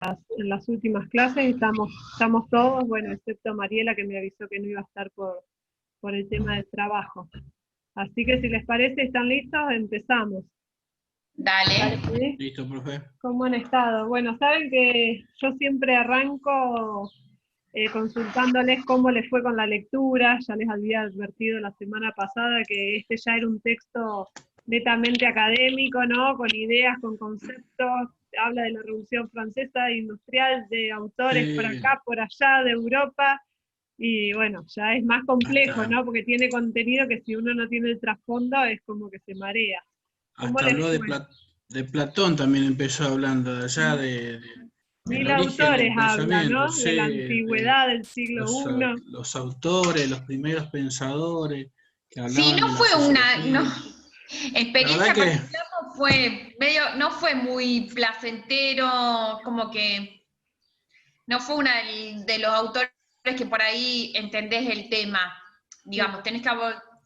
en las últimas clases, estamos todos, bueno, excepto Mariela que me avisó que no iba a estar por el tema del trabajo. Así que si les parece, ¿están listos? Empezamos. Dale. ¿Sí? Listo, profe. ¿Cómo han estado? Bueno, saben que yo siempre arranco consultándoles cómo les fue con la lectura. Ya les había advertido la semana pasada que este ya era un texto netamente académico, ¿no? Con ideas, con conceptos, habla de la Revolución Francesa industrial, de autores por acá, por allá, de Europa, y bueno, ya es más complejo, ¿no? Porque tiene contenido que si uno no tiene el trasfondo es como que se marea. Hasta habló de Platón también empezó hablando, de allá del 1000 origen del autores habla, pensamiento, ¿no? De la antigüedad, del siglo I. los autores, los primeros pensadores que hablaban Sí, no de la fue sociología. experiencia particular no fue muy placentero, como que no fue una de los autores que por ahí entendés el tema, digamos, tenés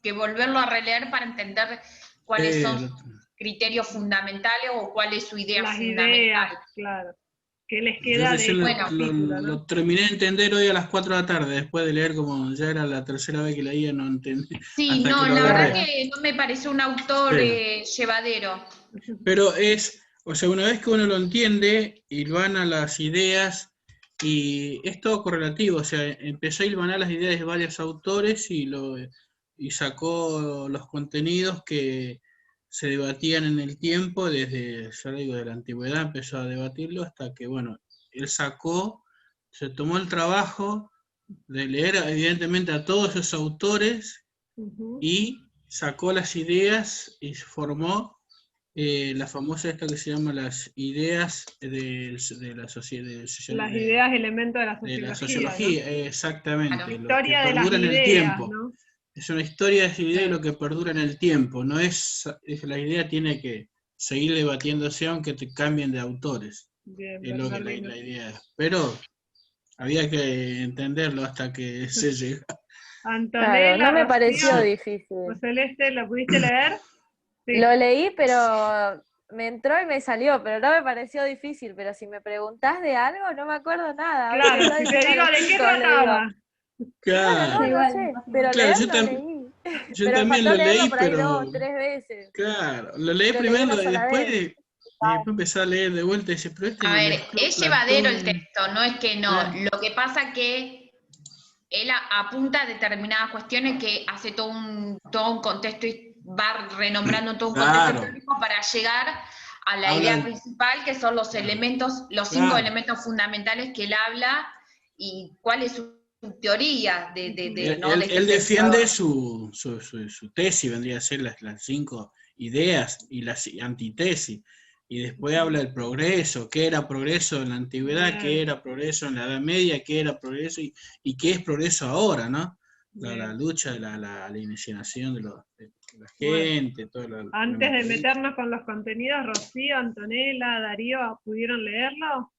que volverlo a releer para entender cuáles son sus criterios fundamentales o cuál es su idea fundamental. Ideas, claro. ¿Qué les Yo queda de recién lo terminé de entender hoy a las 4 de la tarde, después de leer, como ya era la tercera vez que leía, no entendí. Sí, hasta no, que lo la agarré. verdad que no me pareció un autor llevadero. Pero o sea, una vez que uno lo entiende, hilvana las ideas, y es todo correlativo, o sea, empezó a hilvanar las ideas de varios autores y sacó los contenidos que se debatían en el tiempo, desde, ya digo, de la antigüedad empezó a debatirlo hasta que, bueno, él se tomó el trabajo de leer evidentemente a todos esos autores y sacó las ideas y formó la famosa esta que se llama las ideas de la sociedad. Las ideas, elementos de la sociología. De la sociología, ¿no? Exactamente. Claro. Lo Historia que de las perdura en el ideas, tiempo. ¿no? Es una historia de esa idea y lo que perdura en el tiempo. No es la idea tiene que seguir debatiéndose aunque te cambien de autores. Bien, es lo que la idea es. Pero había que entenderlo hasta que se llega. Antonella, claro, no me Rocío, pareció difícil. Celeste, ¿lo pudiste leer? Sí. Lo leí, pero me entró y me salió, pero no me pareció difícil. Pero si me preguntás de algo, no me acuerdo nada. Claro, si te digo de qué trataba. Claro, no sé, pero claro, leer lo leí. Yo pero también me faltó lo leerlo leí, por ahí pero 2, 3 veces. Claro, lo leí Lo primero leí una y sola después, vez. y después empecé a leer de vuelta y dice, pero A lo ver, mezcló es llevadero el Platón. texto, no es que no. Lo que pasa que él apunta a determinadas cuestiones que hace todo un contexto y va renombrando todo un contexto histórico para llegar a la idea principal, que son los elementos, los 5 elementos fundamentales que él habla y cuál es su teoría Él defiende su tesis, vendría a ser las 5 ideas y las antitesis. Y después habla del progreso, qué era progreso en la antigüedad, qué era progreso en la Edad Media, qué era progreso y qué es progreso ahora, ¿no? La lucha, la iniciación de la gente, todo lo. Antes de meternos con los contenidos, Rocío, Antonella, Darío, ¿pudieron leerlo?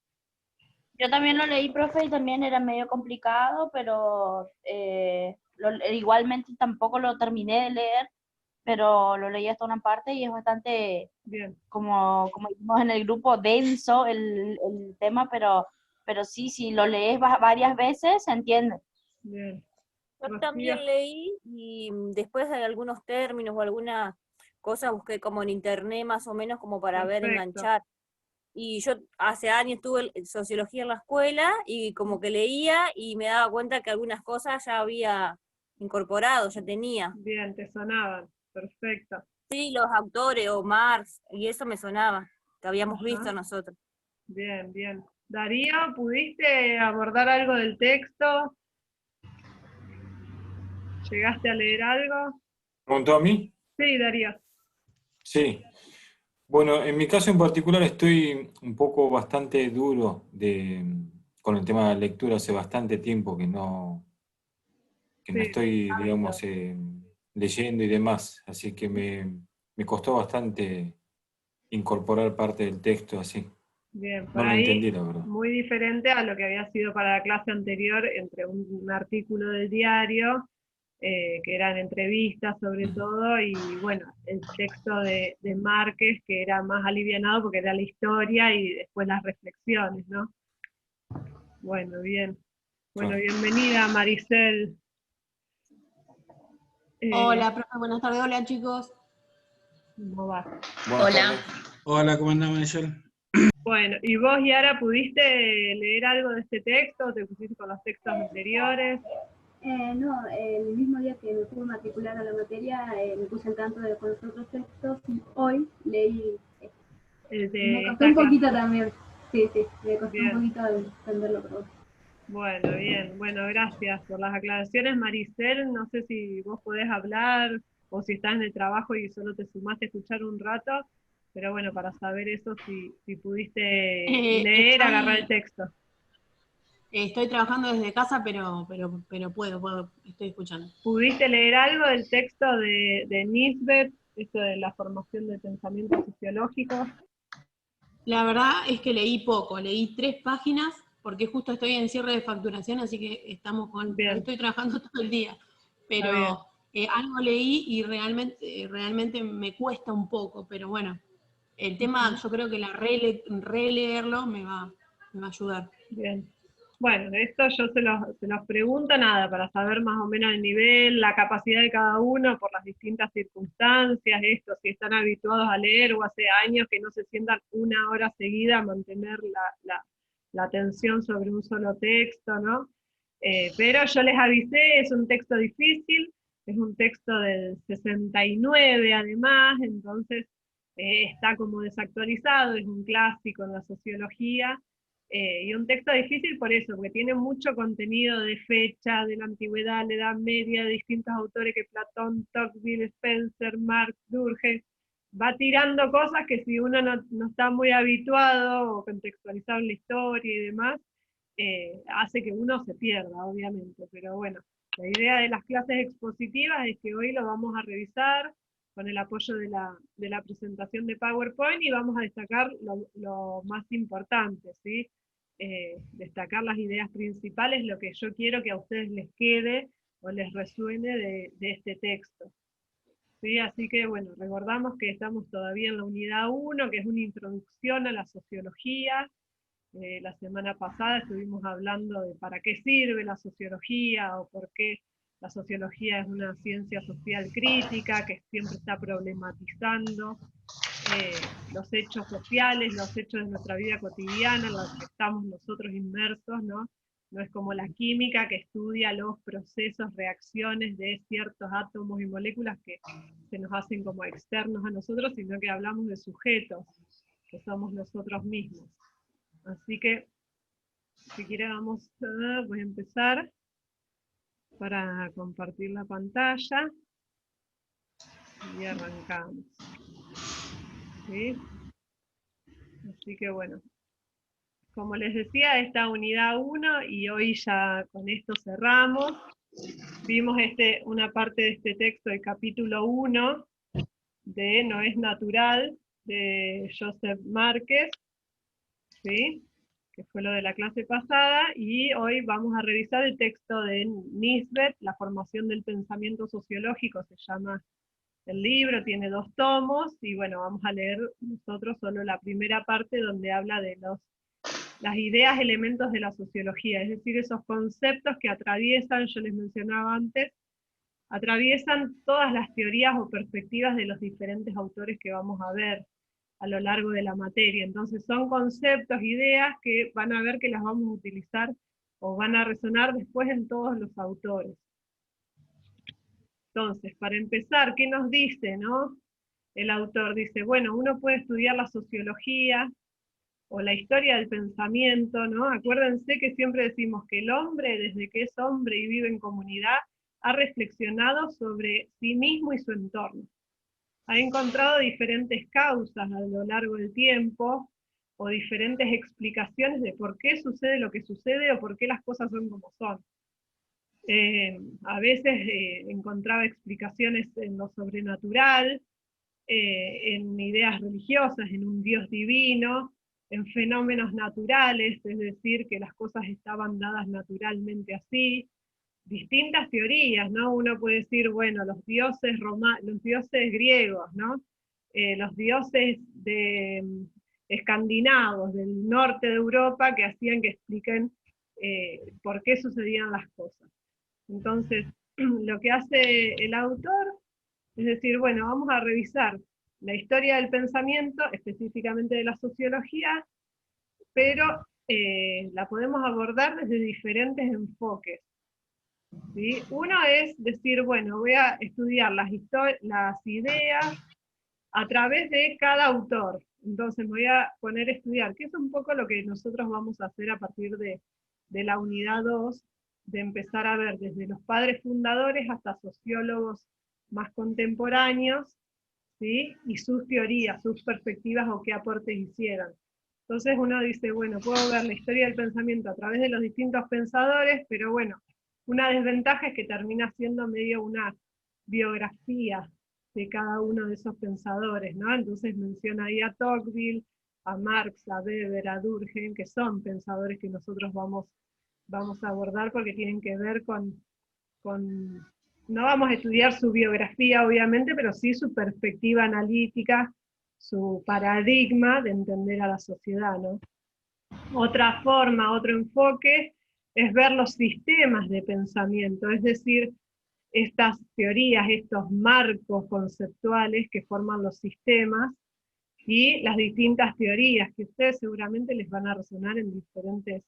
Yo también lo leí, profe, y también era medio complicado, pero igualmente tampoco lo terminé de leer, pero lo leí hasta una parte y es bastante, bien, como dijimos en el grupo, denso el tema, pero sí, si lo lees varias veces, se entiende. Bien. Yo también leí y después de algunos términos o alguna cosa busqué como en internet más o menos como para ver, enganchar. Y yo hace años tuve sociología en la escuela y como que leía y me daba cuenta que algunas cosas ya había incorporado, ya tenía. Bien, te sonaban, perfecto. Sí, los autores o Marx, y eso me sonaba, que habíamos visto nosotros. Bien, bien. Darío, ¿pudiste abordar algo del texto? ¿Llegaste a leer algo? ¿Preguntó a mí? Sí, Darío. Sí. Bueno, en mi caso en particular estoy un poco bastante duro con el tema de la lectura. Hace bastante tiempo que no estoy, digamos, leyendo y demás. Así que me costó bastante incorporar parte del texto así. Bien, por no lo ahí entendí, la verdad. muy diferente a lo que había sido para la clase anterior, entre un artículo del diario, que eran entrevistas sobre todo, y bueno, el texto de Márquez, que era más alivianado porque era la historia y después las reflexiones, ¿no? Bueno, bien. Bueno, bienvenida Maricel. Hola, profe, buenas tardes. Hola, chicos. ¿Cómo va? Hola. Hola, ¿cómo andás, Maricel? Bueno, ¿y vos, Yara, pudiste leer algo de este texto? ¿Te pusiste con los textos anteriores? No, el mismo día que me pude matricular a la materia, me puse al tanto de los otros textos y hoy leí. Me costó un poquito también. Sí, me costó un poquito entenderlo, pero... Bueno, bien. Bueno, gracias por las aclaraciones, Maricel. No sé si vos podés hablar o si estás en el trabajo y solo te sumaste a escuchar un rato, pero bueno, para saber eso, si pudiste leer, agarrar el texto. Estoy trabajando desde casa, pero puedo, estoy escuchando. ¿Pudiste leer algo del texto de Nisbet, esto de la formación del pensamiento sociológico? La verdad es que leí poco, leí 3 páginas, porque justo estoy en cierre de facturación, así que estoy trabajando todo el día. Pero algo leí y realmente me cuesta un poco, pero bueno, el tema, yo creo que releerlo me va a ayudar. Bien. Bueno, esto yo se los pregunto nada, para saber más o menos el nivel, la capacidad de cada uno por las distintas circunstancias, si están habituados a leer o hace años que no se sientan una hora seguida a mantener la atención sobre un solo texto, ¿no? Pero yo les avisé, es un texto difícil, es un texto del 69 además, entonces está como desactualizado, es un clásico en la sociología, y un texto difícil por eso, porque tiene mucho contenido de fecha, de la antigüedad, la Edad Media, de distintos autores que Platón, Tocqueville, Spencer, Marx, Durkheim, va tirando cosas que si uno no está muy habituado o contextualizado en la historia y demás, hace que uno se pierda, obviamente. Pero bueno, la idea de las clases expositivas es que hoy lo vamos a revisar con el apoyo de la presentación de PowerPoint y vamos a destacar lo más importante, ¿sí? Destacar las ideas principales, lo que yo quiero que a ustedes les quede o les resuene de este texto. ¿Sí? Así que bueno, recordamos que estamos todavía en la unidad 1, que es una introducción a la sociología. La semana pasada estuvimos hablando de para qué sirve la sociología o por qué la sociología es una ciencia social crítica que siempre está problematizando los hechos sociales, los hechos de nuestra vida cotidiana, en los que estamos nosotros inmersos, ¿no? No es como la química que estudia los procesos, reacciones de ciertos átomos y moléculas que se nos hacen como externos a nosotros, sino que hablamos de sujetos, que somos nosotros mismos. Así que, si quieren, voy a empezar para compartir la pantalla y arrancamos. ¿Sí? Así que bueno, como les decía, esta unidad 1 y hoy ya con esto cerramos. Vimos una parte de este texto, el capítulo 1 de No es natural, de Joseph Márquez, ¿sí? Que fue lo de la clase pasada, y hoy vamos a revisar el texto de Nisbet, La formación del pensamiento sociológico, se llama el libro, tiene 2 tomos, y bueno, vamos a leer nosotros solo la primera parte donde habla de las ideas, elementos de la sociología, es decir, esos conceptos que atraviesan, yo les mencionaba antes, atraviesan todas las teorías o perspectivas de los diferentes autores que vamos a ver a lo largo de la materia. Entonces son conceptos, ideas que van a ver que las vamos a utilizar o van a resonar después en todos los autores. Entonces, para empezar, ¿qué nos dice, no? El autor dice, bueno, uno puede estudiar la sociología o la historia del pensamiento, ¿no? Acuérdense que siempre decimos que el hombre, desde que es hombre y vive en comunidad, ha reflexionado sobre sí mismo y su entorno. Ha encontrado diferentes causas a lo largo del tiempo, o diferentes explicaciones de por qué sucede lo que sucede, o por qué las cosas son como son. A veces encontraba explicaciones en lo sobrenatural, en ideas religiosas, en un Dios divino, en fenómenos naturales, es decir, que las cosas estaban dadas naturalmente así, distintas teorías, ¿no? Uno puede decir, bueno, los dioses griegos, ¿no? Los dioses escandinavos del norte de Europa que hacían que expliquen por qué sucedían las cosas. Entonces, lo que hace el autor es decir, bueno, vamos a revisar la historia del pensamiento, específicamente de la sociología, pero la podemos abordar desde diferentes enfoques. ¿Sí? Uno es decir, bueno, voy a estudiar las ideas a través de cada autor. Entonces me voy a poner a estudiar, que es un poco lo que nosotros vamos a hacer a partir de la unidad 2, de empezar a ver desde los padres fundadores hasta sociólogos más contemporáneos, ¿sí? Y sus teorías, sus perspectivas o qué aportes hicieron. Entonces uno dice, bueno, puedo ver la historia del pensamiento a través de los distintos pensadores, pero bueno, una desventaja es que termina siendo medio una biografía de cada uno de esos pensadores, ¿no? Entonces menciona ahí a Tocqueville, a Marx, a Weber, a Durkheim, que son pensadores que nosotros vamos a abordar porque tienen que ver con no vamos a estudiar su biografía obviamente, pero sí su perspectiva analítica, su paradigma de entender a la sociedad, ¿no? Otra forma, otro enfoque, es ver los sistemas de pensamiento, es decir, estas teorías, estos marcos conceptuales que forman los sistemas, y las distintas teorías que a ustedes seguramente les van a resonar en diferentes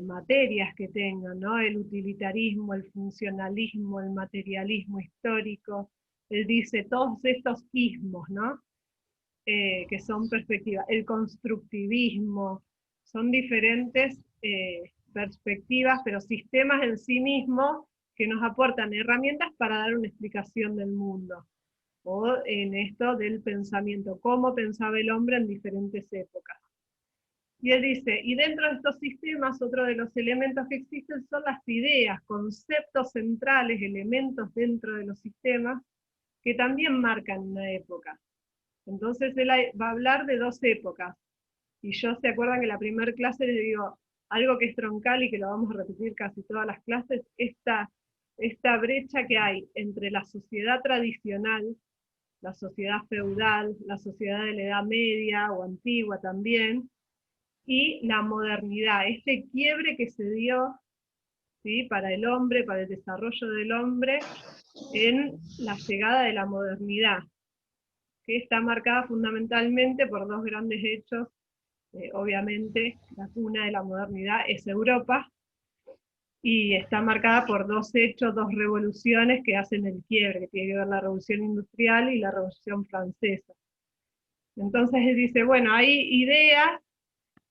materias que tengan, ¿no? El utilitarismo, el funcionalismo, el materialismo histórico, él dice todos estos ismos, ¿no? Que son perspectivas, el constructivismo, son diferentes perspectivas, pero sistemas en sí mismos que nos aportan herramientas para dar una explicación del mundo, o en esto del pensamiento, cómo pensaba el hombre en diferentes épocas. Y él dice, y dentro de estos sistemas, otro de los elementos que existen son las ideas, conceptos centrales, elementos dentro de los sistemas, que también marcan una época. Entonces él va a hablar de dos épocas. Y yo, ¿se acuerdan que en la primera clase les digo, algo que es troncal y que lo vamos a repetir casi todas las clases, esta brecha que hay entre la sociedad tradicional, la sociedad feudal, la sociedad de la Edad Media o antigua también, y la modernidad, este quiebre que se dio, ¿sí? Para el hombre, para el desarrollo del hombre, en la llegada de la modernidad, que está marcada fundamentalmente por dos grandes hechos. Obviamente la cuna de la modernidad es Europa, y está marcada por dos hechos, dos revoluciones que hacen el quiebre, que tiene que ver la revolución industrial y la revolución francesa. Entonces él dice, bueno, hay ideas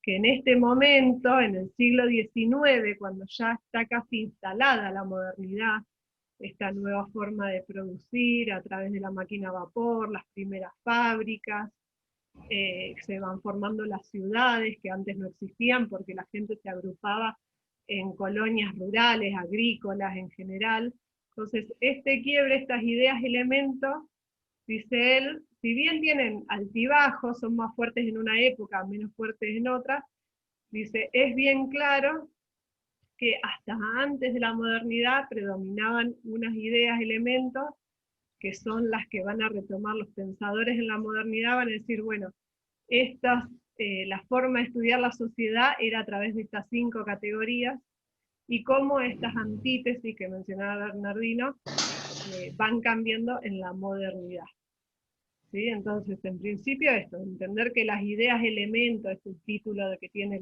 que en este momento, en el siglo XIX, cuando ya está casi instalada la modernidad, esta nueva forma de producir a través de la máquina a vapor, las primeras fábricas, se van formando las ciudades que antes no existían porque la gente se agrupaba en colonias rurales, agrícolas en general. Entonces, este quiebre, estas ideas, elementos, dice él, si bien tienen altibajos, son más fuertes en una época, menos fuertes en otra, dice, es bien claro que hasta antes de la modernidad predominaban unas ideas, elementos, que son las que van a retomar los pensadores en la modernidad, van a decir, bueno, la forma de estudiar la sociedad era a través de estas 5 categorías, y cómo estas antítesis que mencionaba Bernardino van cambiando en la modernidad. ¿Sí? Entonces, en principio esto, entender que las ideas, elementos, este es el título de que tiene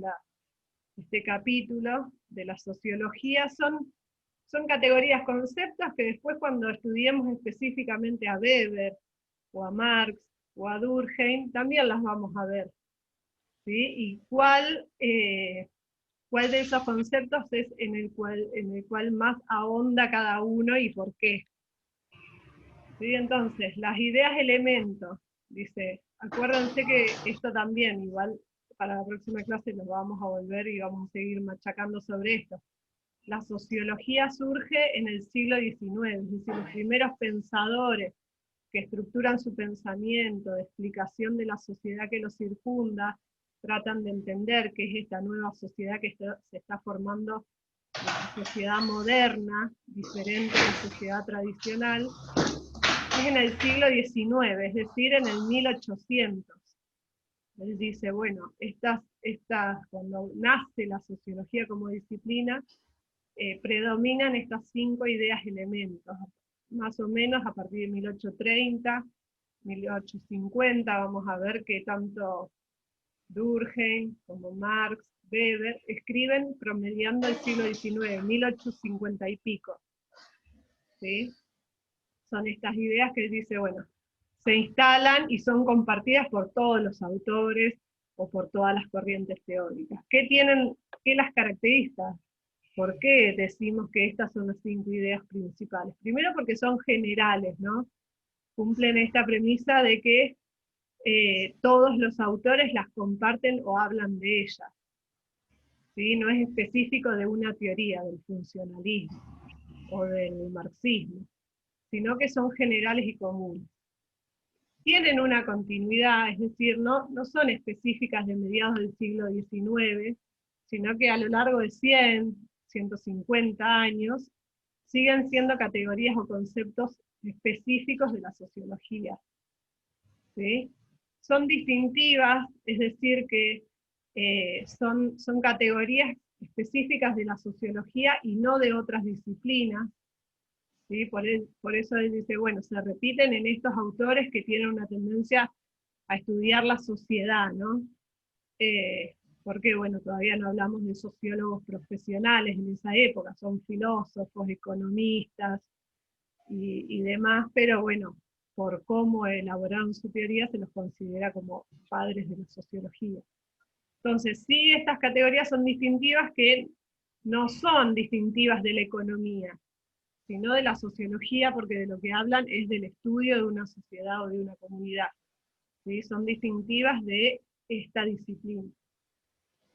este capítulo de la sociología, son categorías, conceptos que después cuando estudiemos específicamente a Weber, o a Marx, o a Durkheim, también las vamos a ver. ¿Sí? Y cuál de esos conceptos es en el cual más ahonda cada uno y por qué. ¿Sí? Entonces, las ideas elementos, dice, acuérdense que esto también, igual para la próxima clase nos vamos a volver y vamos a seguir machacando sobre esto. La sociología surge en el siglo XIX, es decir, los primeros pensadores que estructuran su pensamiento, de explicación de la sociedad que los circunda, tratan de entender qué es esta nueva sociedad que se está formando, la sociedad moderna, diferente a la sociedad tradicional, es en el siglo XIX, es decir, en el 1800. Él dice, bueno, estas cuando nace la sociología como disciplina, predominan estas 5 ideas elementos, más o menos a partir de 1830, 1850, vamos a ver que tanto Durkheim como Marx, Weber, escriben promediando el siglo XIX, 1850 y pico. ¿Sí? Son estas ideas que dice, bueno, se instalan y son compartidas por todos los autores o por todas las corrientes teóricas. ¿Qué las caracteriza? ¿Por qué decimos que estas son las 5 ideas principales? Primero porque son generales, ¿no? Cumplen esta premisa de que todos los autores las comparten o hablan de ellas. ¿Sí? No es específico de una teoría, del funcionalismo o del marxismo, sino que son generales y comunes. Tienen una continuidad, es decir, no son específicas de mediados del siglo XIX, sino que a lo largo de 100, 150 años, siguen siendo categorías o conceptos específicos de la sociología. ¿Sí? Son distintivas, es decir, que son categorías específicas de la sociología y no de otras disciplinas. ¿Sí? Por eso él dice, bueno, se repiten en estos autores que tienen una tendencia a estudiar la sociedad, ¿no? Porque, bueno, todavía no hablamos de sociólogos profesionales en esa época, son filósofos, economistas y demás, pero bueno, por cómo elaboraron su teoría se los considera como padres de la sociología. Entonces, sí, estas categorías son distintivas que no son distintivas de la economía, sino de la sociología, porque de lo que hablan es del estudio de una sociedad o de una comunidad. ¿Sí? Son distintivas de esta disciplina.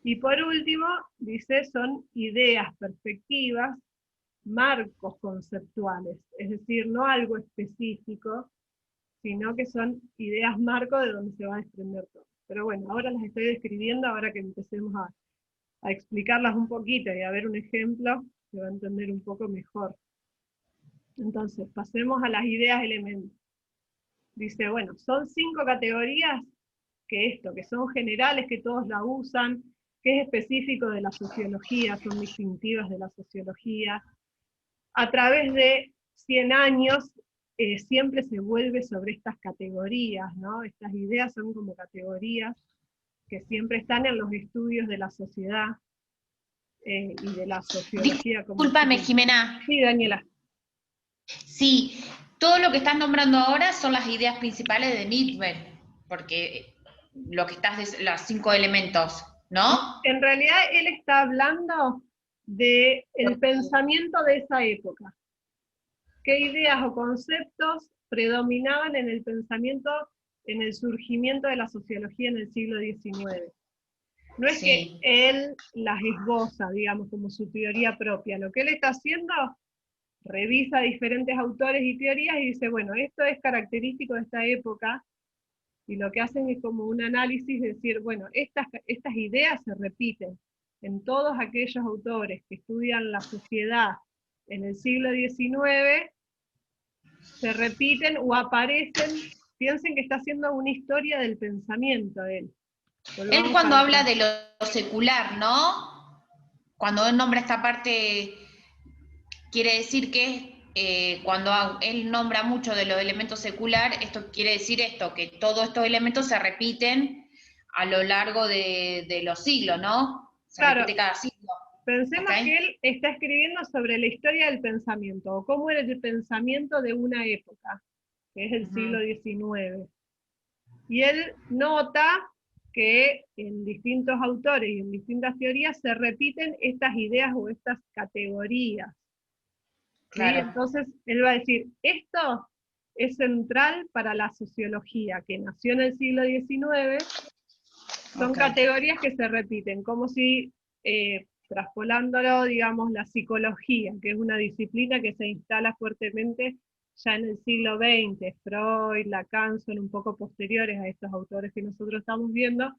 Y por último, dice, son ideas, perspectivas, marcos conceptuales, es decir, no algo específico, sino que son ideas marco de donde se va a desprender todo. Pero bueno, ahora las estoy describiendo, ahora que empecemos a explicarlas un poquito y a ver un ejemplo, se va a entender un poco mejor. Entonces, pasemos a las ideas elementos. Dice, bueno, son 5 categorías que son generales, que todos la usan, que es específico de la sociología, son distintivas de la sociología. A través de 100 años siempre se vuelve sobre estas categorías, ¿no? Estas ideas son como categorías que siempre están en los estudios de la sociedad y de la sociología. Discúlpame, Jimena. Sí, Daniela. Sí, todo lo que estás nombrando ahora son las ideas principales de Nietzsche, porque lo que estás, los 5 elementos, ¿no? En realidad él está hablando del pensamiento de esa época. ¿Qué ideas o conceptos predominaban en el pensamiento, en el surgimiento de la sociología en el siglo XIX? No es que él las esboza, digamos, como su teoría propia. Lo que él está haciendo, revisa diferentes autores y teorías y dice, bueno, esto es característico de esta época, y lo que hacen es como un análisis de decir, bueno, estas ideas se repiten en todos aquellos autores que estudian la sociedad en el siglo XIX, se repiten o aparecen. Piensen que está haciendo una historia del pensamiento él. Él cuando habla de lo secular, ¿no? Cuando él nombra esta parte, quiere decir que cuando él nombra mucho de los elementos secular, esto quiere decir esto, que todos estos elementos se repiten a lo largo de los siglos, ¿no? Se repite cada siglo. Pensemos que él está escribiendo sobre la historia del pensamiento, o cómo era el pensamiento de una época, que es el siglo XIX. Y él nota que en distintos autores y en distintas teorías se repiten estas ideas o estas categorías. Claro. ¿Sí? Entonces él va a decir, esto es central para la sociología, que nació en el siglo XIX, son categorías que se repiten, como si, traspolándolo, digamos, la psicología, que es una disciplina que se instala fuertemente ya en el siglo XX, Freud, Lacan son un poco posteriores a estos autores que nosotros estamos viendo,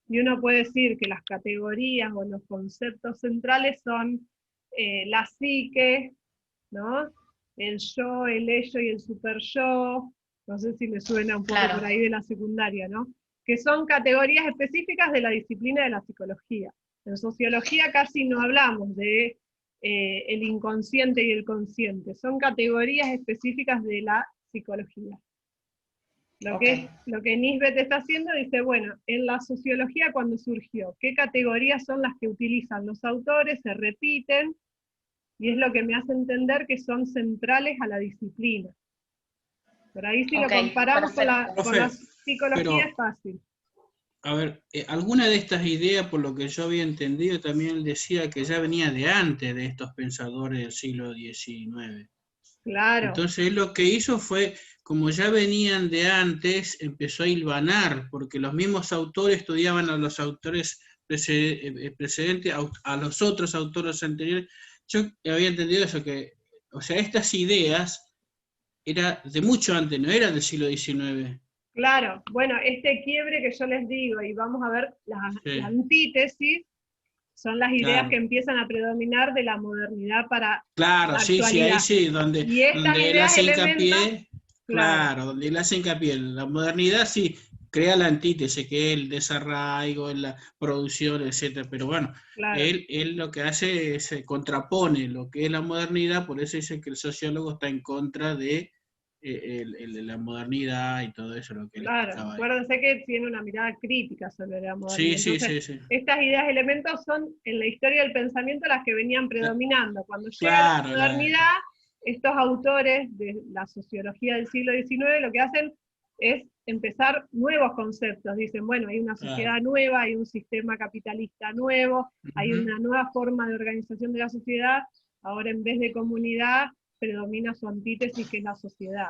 y uno puede decir que las categorías o los conceptos centrales son la psique, ¿no? El yo, el ello y el super yo, no sé si me suena un poco por ahí de la secundaria, ¿no? que son categorías específicas de la disciplina de la psicología. En sociología casi no hablamos de el inconsciente y el consciente, son categorías específicas de la psicología. Lo que Nisbet está haciendo, dice, bueno, en la sociología cuando surgió, ¿qué categorías son las que utilizan los autores, se repiten? Y es lo que me hace entender que son centrales a la disciplina. Por ahí si lo comparamos con la psicología es fácil. A ver, alguna de estas ideas, por lo que yo había entendido, también decía que ya venía de antes de estos pensadores del siglo XIX. Claro. Entonces él lo que hizo fue, como ya venían de antes, empezó a hilvanar, porque los mismos autores estudiaban a los autores precedentes, a los otros autores anteriores. Yo había entendido eso, que, o sea, estas ideas era de mucho antes, no eran del siglo XIX. Claro, bueno, este quiebre que yo les digo, y vamos a ver la antítesis, son las ideas que empiezan a predominar de la modernidad para la sí, actualidad. Sí, ahí sí, donde él hace hincapié, donde él hace hincapié en la modernidad, sí, crea la antítesis, que es el desarraigo, la producción, etcétera, pero bueno, él lo que hace es contrapone lo que es la modernidad, por eso dice que el sociólogo está en contra de la modernidad y todo eso. Lo que acuérdense que tiene una mirada crítica sobre la modernidad. Sí. Estas ideas, elementos son en la historia del pensamiento las que venían predominando. Cuando llega la modernidad, estos autores de la sociología del siglo XIX lo que hacen es empezar nuevos conceptos. Dicen, bueno, hay una sociedad nueva, hay un sistema capitalista nuevo, hay una nueva forma de organización de la sociedad, ahora en vez de comunidad, predomina su antítesis, que es la sociedad.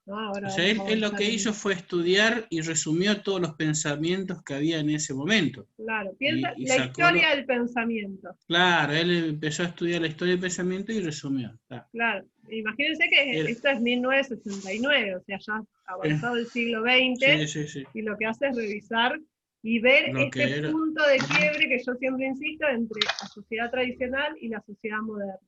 ¿no? Ahora él lo que hizo fue estudiar y resumió todos los pensamientos que había en ese momento. Claro, piensa la historia del pensamiento. Claro, él empezó a estudiar la historia del pensamiento y resumió. Claro, imagínense que esto es 1969, o sea, ya avanzado el siglo XX, y lo que hace es revisar y ver este punto de quiebre que yo siempre insisto entre la sociedad tradicional y la sociedad moderna.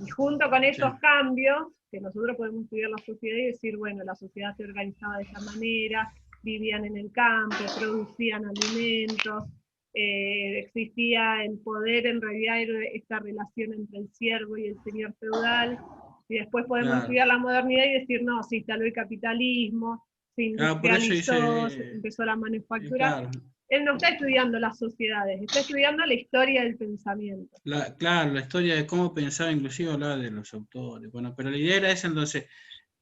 Y junto con esos cambios, que nosotros podemos estudiar la sociedad y decir, bueno, la sociedad se organizaba de esta manera, vivían en el campo, producían alimentos, existía el poder, en realidad era esta relación entre el siervo y el señor feudal, y después podemos estudiar la modernidad y decir, no, se instaló el capitalismo, se industrializó, empezó la manufactura. Él no está estudiando las sociedades, está estudiando la historia del pensamiento. La historia de cómo pensaba, inclusive hablaba de los autores. Bueno, pero la idea era esa, entonces,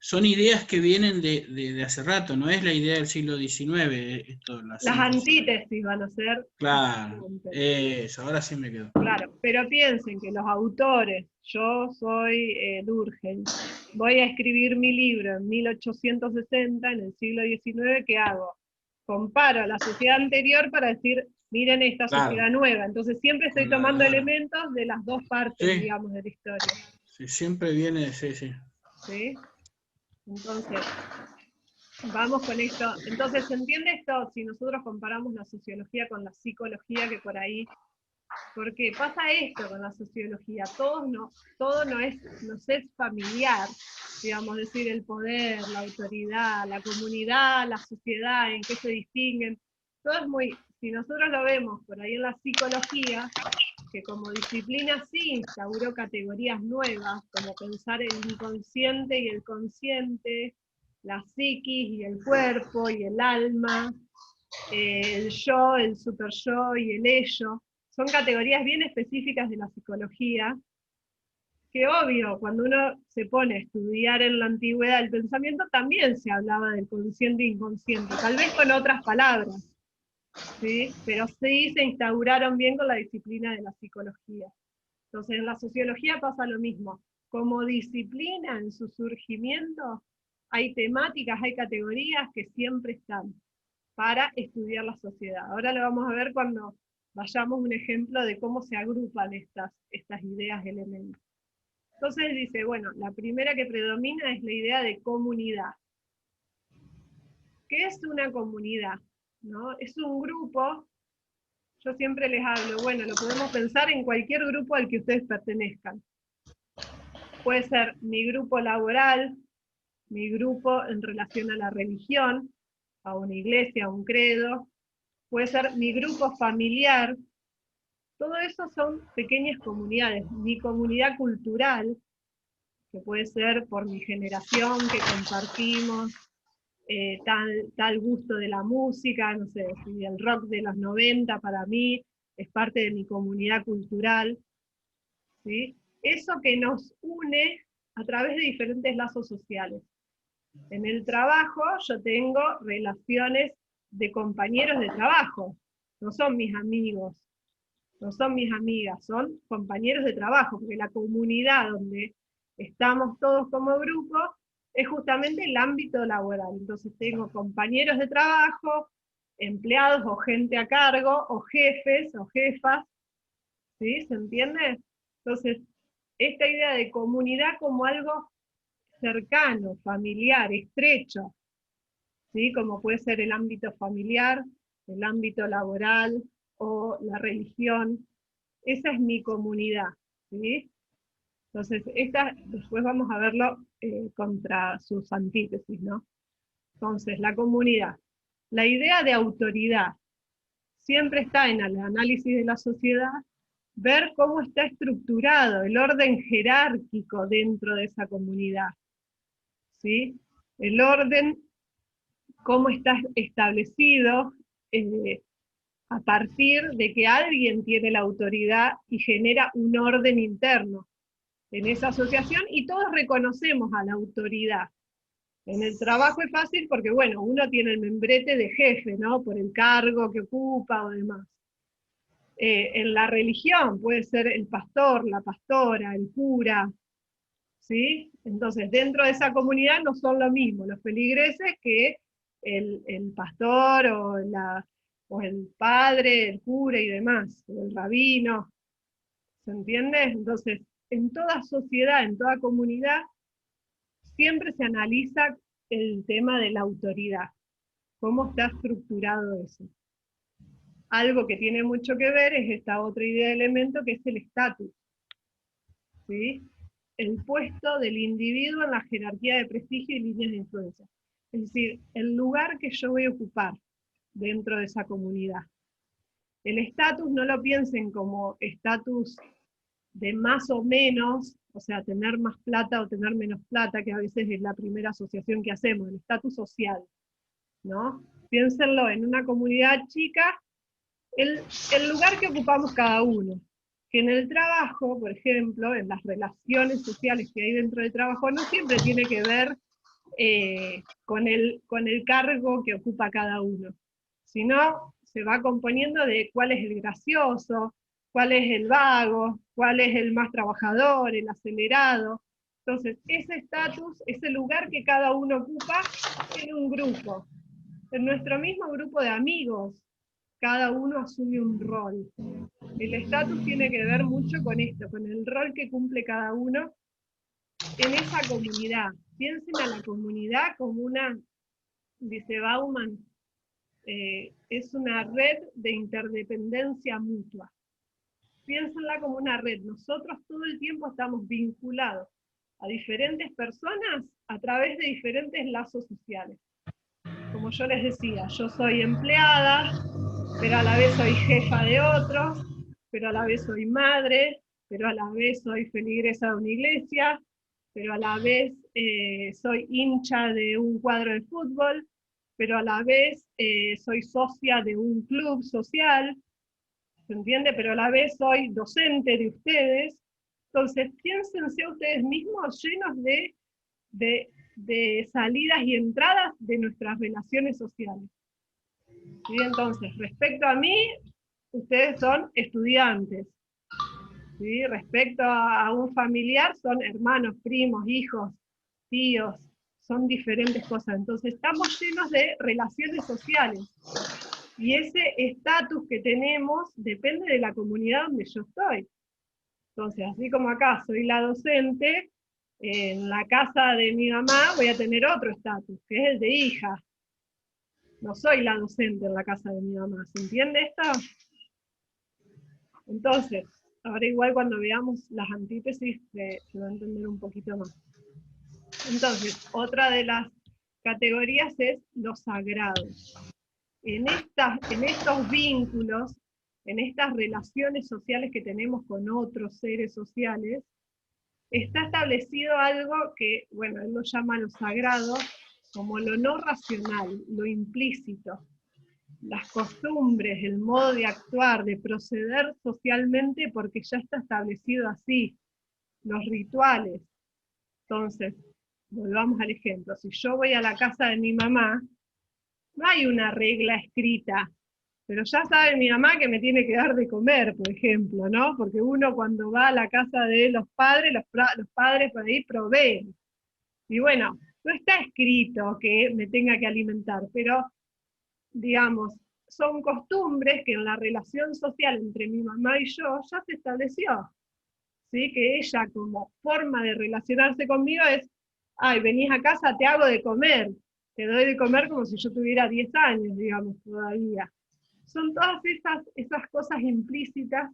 son ideas que vienen de hace rato, no es la idea del siglo XIX. Las antítesis van a ser. Claro, eso, ahora sí me quedo. Claro, pero piensen que los autores, yo soy Durkheim, voy a escribir mi libro en 1860, en el siglo XIX, ¿qué hago? Comparo a la sociedad anterior para decir, miren esta sociedad nueva. Entonces siempre estoy tomando elementos de las dos partes, digamos, de la historia. Sí, siempre viene, ¿Sí? Entonces, vamos con esto. Entonces, ¿se entiende esto? Si nosotros comparamos la sociología con la psicología, que por ahí, porque pasa esto con la sociología, todo no es familiar, digamos, decir el poder, la autoridad, la comunidad, la sociedad, en qué se distinguen, todo es muy, si nosotros lo vemos por ahí en la psicología, que como disciplina sí instauró categorías nuevas, como pensar el inconsciente y el consciente, la psiquis y el cuerpo y el alma, el yo, el super yo y el ello, son categorías bien específicas de la psicología, que obvio, cuando uno se pone a estudiar en la antigüedad el pensamiento, también se hablaba del consciente e inconsciente, tal vez con otras palabras, ¿sí? Pero sí se instauraron bien con la disciplina de la psicología. Entonces en la sociología pasa lo mismo. Como disciplina en su surgimiento, hay temáticas, hay categorías que siempre están para estudiar la sociedad. Ahora lo vamos a ver cuando vayamos un ejemplo de cómo se agrupan estas ideas, elementos. Entonces dice, bueno, la primera que predomina es la idea de comunidad. ¿Qué es una comunidad? ¿No? Es un grupo, yo siempre les hablo, bueno, lo podemos pensar en cualquier grupo al que ustedes pertenezcan. Puede ser mi grupo laboral, mi grupo en relación a la religión. a una iglesia, a un credo, puede ser mi grupo familiar. Todo eso son pequeñas comunidades. Mi comunidad cultural, que puede ser por mi generación, que compartimos tal gusto de la música, no sé, si el rock de los 90 para mí es parte de mi comunidad cultural, ¿sí? Eso que nos une a través de diferentes lazos sociales. En el trabajo yo tengo relaciones de compañeros de trabajo, no son mis amigos, no son mis amigas, son compañeros de trabajo, porque la comunidad donde estamos todos como grupo es justamente el ámbito laboral. Entonces tengo compañeros de trabajo, empleados o gente a cargo, o jefes o jefas, ¿sí? ¿Se entiende? Entonces, esta idea de comunidad como algo cercano, familiar, estrecho, ¿sí? Como puede ser el ámbito familiar, el ámbito laboral o la religión, esa es mi comunidad, ¿sí? Entonces, después vamos a verlo contra sus antítesis, ¿no? Entonces, la comunidad. La idea de autoridad siempre está en el análisis de la sociedad, ver cómo está estructurado el orden jerárquico dentro de esa comunidad, ¿sí? El orden, cómo está establecido a partir de que alguien tiene la autoridad y genera un orden interno en esa asociación, y todos reconocemos a la autoridad. En el trabajo es fácil porque, bueno, uno tiene el membrete de jefe, ¿no? Por el cargo que ocupa o demás. En la religión puede ser el pastor, la pastora, el cura, ¿sí? Entonces, dentro de esa comunidad no son lo mismo los feligreses que el pastor o el padre, el cura y demás, o el rabino, ¿se entiende? Entonces, en toda sociedad, en toda comunidad, siempre se analiza el tema de la autoridad, cómo está estructurado eso. Algo que tiene mucho que ver es esta otra idea de elemento que es el estatus, ¿sí? El puesto del individuo en la jerarquía de prestigio y líneas de influencia. Es decir, el lugar que yo voy a ocupar dentro de esa comunidad. El estatus no lo piensen como estatus de más o menos, o sea, tener más plata o tener menos plata, que a veces es la primera asociación que hacemos, el estatus social, ¿no? Piénsenlo en una comunidad chica, el lugar que ocupamos cada uno. Que en el trabajo, por ejemplo, en las relaciones sociales que hay dentro del trabajo, no siempre tiene que ver con el cargo que ocupa cada uno, sino se va componiendo de cuál es el gracioso, cuál es el vago, cuál es el más trabajador, el acelerado. Entonces, ese estatus, ese lugar que cada uno ocupa en un grupo. En nuestro mismo grupo de amigos, cada uno asume un rol. El estatus tiene que ver mucho con esto, con el rol que cumple cada uno en esa comunidad. Piensen a la comunidad como una, dice Bauman, es una red de interdependencia mutua. Piénsenla como una red. Nosotros todo el tiempo estamos vinculados a diferentes personas a través de diferentes lazos sociales. Como yo les decía, yo soy empleada, pero a la vez soy jefa de otros, pero a la vez soy madre, pero a la vez soy feligresa de una iglesia, pero a la vez soy hincha de un cuadro de fútbol, pero a la vez soy socia de un club social, ¿se entiende? Pero a la vez soy docente de ustedes. Entonces, piénsense ustedes mismos llenos de salidas y entradas de nuestras relaciones sociales. ¿Sí? Entonces, respecto a mí, ustedes son estudiantes. ¿Sí? Respecto a un familiar, son hermanos, primos, hijos, tíos, son diferentes cosas. Entonces, estamos llenos de relaciones sociales. Y ese estatus que tenemos depende de la comunidad donde yo estoy. Entonces, así como acá soy la docente, en la casa de mi mamá voy a tener otro estatus, que es el de hija. No soy la docente en la casa de mi mamá, ¿se entiende esto? Entonces, ahora igual cuando veamos las antítesis se va a entender un poquito más. Entonces, otra de las categorías es lo sagrado. En estos vínculos, en estas relaciones sociales que tenemos con otros seres sociales, está establecido algo que, bueno, él lo llama lo sagrado, como lo no racional, lo implícito. Las costumbres, el modo de actuar, de proceder socialmente, porque ya está establecido así. Los rituales. Entonces, volvamos al ejemplo. Si yo voy a la casa de mi mamá, no hay una regla escrita, pero ya sabe mi mamá que me tiene que dar de comer, por ejemplo, ¿no? Porque uno cuando va a la casa de los padres por ahí proveen. Y bueno, no está escrito que me tenga que alimentar, pero, digamos, son costumbres que en la relación social entre mi mamá y yo ya se estableció. ¿Sí? Que ella como forma de relacionarse conmigo es, ay, venís a casa, te hago de comer, te doy de comer como si yo tuviera 10 años, digamos, todavía. Son todas esas cosas implícitas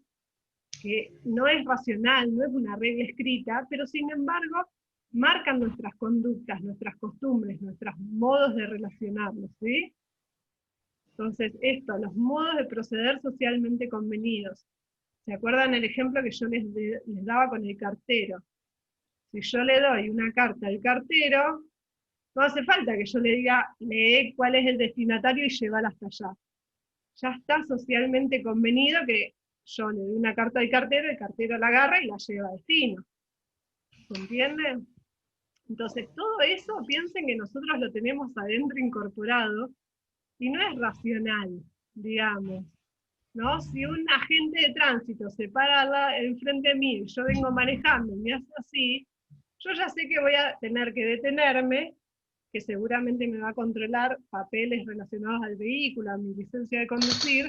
que no es racional, no es una regla escrita, pero sin embargo marcan nuestras conductas, nuestras costumbres, nuestros modos de relacionarnos, ¿sí? Entonces, los modos de proceder socialmente convenidos. ¿Se acuerdan el ejemplo que yo les daba con el cartero? Si yo le doy una carta al cartero, no hace falta que yo le diga, lee cuál es el destinatario y llévala hasta allá. Ya está socialmente convenido que yo le doy una carta al cartero, el cartero la agarra y la lleva a destino. ¿Se entiende? Entonces, todo eso, piensen que nosotros lo tenemos adentro incorporado, y no es racional, digamos. ¿No? Si un agente de tránsito se para enfrente de mí y yo vengo manejando y me hace así, yo ya sé que voy a tener que detenerme, que seguramente me va a controlar papeles relacionados al vehículo, a mi licencia de conducir,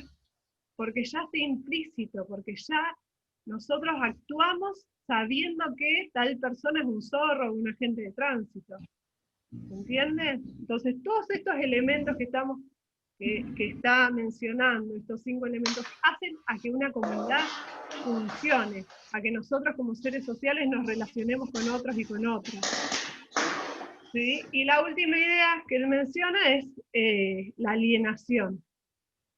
porque ya está implícito, porque ya nosotros actuamos sabiendo que tal persona es un zorro o un agente de tránsito. ¿Entiendes? Entonces todos estos elementos que está mencionando, estos 5 elementos, hacen a que una comunidad funcione, a que nosotros como seres sociales nos relacionemos con otros y con otras. ¿Sí? Y la última idea que él menciona es la alienación,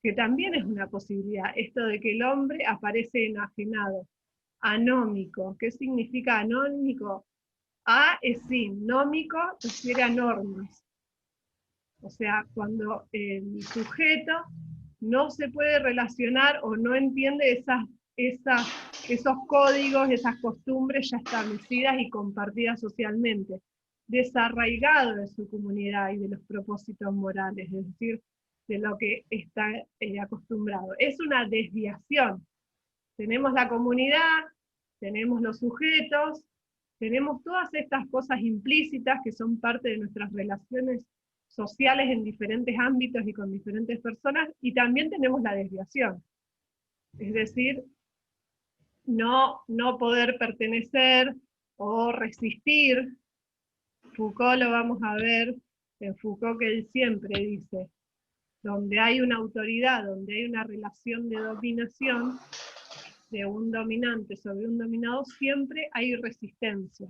que también es una posibilidad, esto de que el hombre aparece enajenado, anómico. ¿Qué significa anómico? A es sin, nómico refiere a normas. O sea, cuando el sujeto no se puede relacionar o no entiende esos códigos, esas costumbres ya establecidas y compartidas socialmente, desarraigado de su comunidad y de los propósitos morales, es decir, de lo que está acostumbrado. Es una desviación. Tenemos la comunidad, tenemos los sujetos, tenemos todas estas cosas implícitas que son parte de nuestras relaciones sociales en diferentes ámbitos y con diferentes personas, y también tenemos la desviación. Es decir, no poder pertenecer o resistir. Foucault lo vamos a ver, en Foucault, que él siempre dice, donde hay una autoridad, donde hay una relación de dominación, de un dominante sobre un dominado, siempre hay resistencia.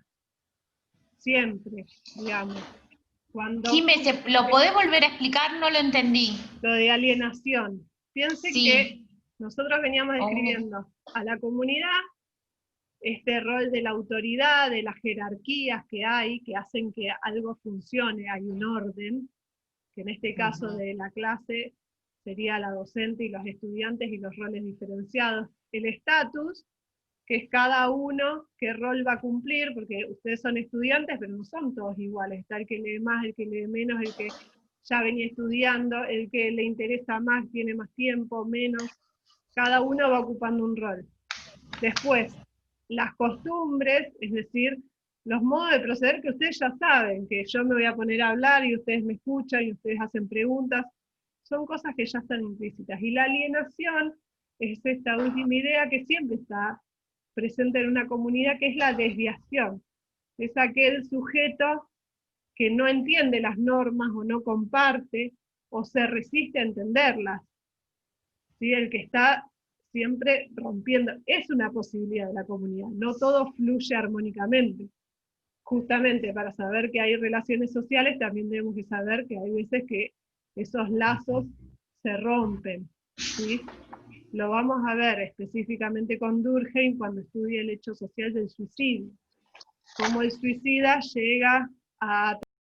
Siempre, digamos. Jiménez, ¿lo podés volver a explicar? No lo entendí. Lo de alienación. Piense que nosotros veníamos describiendo a la comunidad este rol de la autoridad, de las jerarquías que hay, que hacen que algo funcione, hay un orden, que en este caso de la clase sería la docente y los estudiantes y los roles diferenciados. El estatus, que es cada uno qué rol va a cumplir, porque ustedes son estudiantes, pero no son todos iguales. Está el que lee más, el que lee menos, el que ya venía estudiando, el que le interesa más, tiene más tiempo, menos. Cada uno va ocupando un rol. Después, las costumbres, es decir, los modos de proceder que ustedes ya saben, que yo me voy a poner a hablar y ustedes me escuchan y ustedes hacen preguntas, son cosas que ya están implícitas. Y la alienación es esta última idea que siempre está presente en una comunidad, que es la desviación. Es aquel sujeto que no entiende las normas o no comparte o se resiste a entenderlas. ¿Sí? El que está siempre rompiendo. Es una posibilidad de la comunidad, no todo fluye armónicamente. justamente para saber que hay relaciones sociales, también tenemos que saber que hay veces que esos lazos se rompen, ¿sí? Lo vamos a ver específicamente con Durkheim cuando estudia el hecho social del suicidio. Cómo el suicida llega a